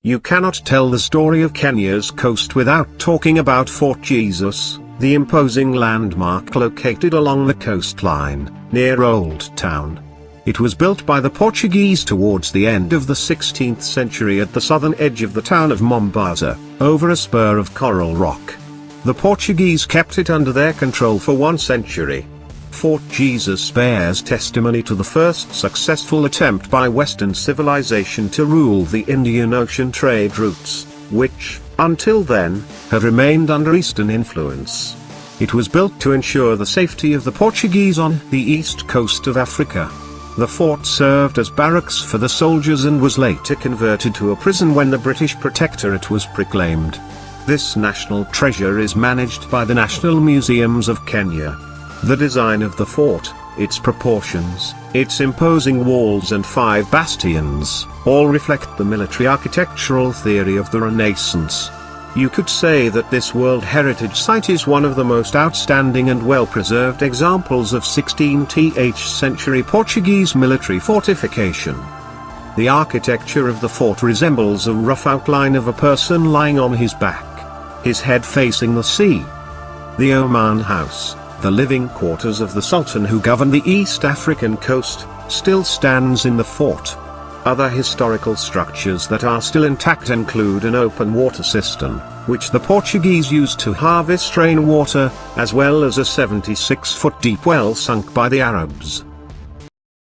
You cannot tell the story of Kenya's coast without talking about Fort Jesus, the imposing landmark located along the coastline, near Old Town. It was built by the Portuguese towards the end of the 16th century at the southern edge of the town of Mombasa, over a spur of coral rock. The Portuguese kept it under their control for 1 century. Fort Jesus bears testimony to the first successful attempt by Western civilization to rule the Indian Ocean trade routes, which, until then, had remained under Eastern influence. It was built to ensure the safety of the Portuguese on the east coast of Africa. The fort served as barracks for the soldiers and was later converted to a prison when the British Protectorate was proclaimed. This national treasure is managed by the National Museums of Kenya. The design of the fort, its proportions, its imposing walls and 5 bastions, all reflect the military architectural theory of the Renaissance. You could say that this World Heritage Site is one of the most outstanding and well-preserved examples of 16th century Portuguese military fortification. The architecture of the fort resembles a rough outline of a person lying on his back, his head facing the sea. The Oman House, the living quarters of the Sultan who governed the East African coast, still stands in the fort. Other historical structures that are still intact include an open water cistern, which the Portuguese used to harvest rainwater, as well as a 76-foot deep well sunk by the Arabs.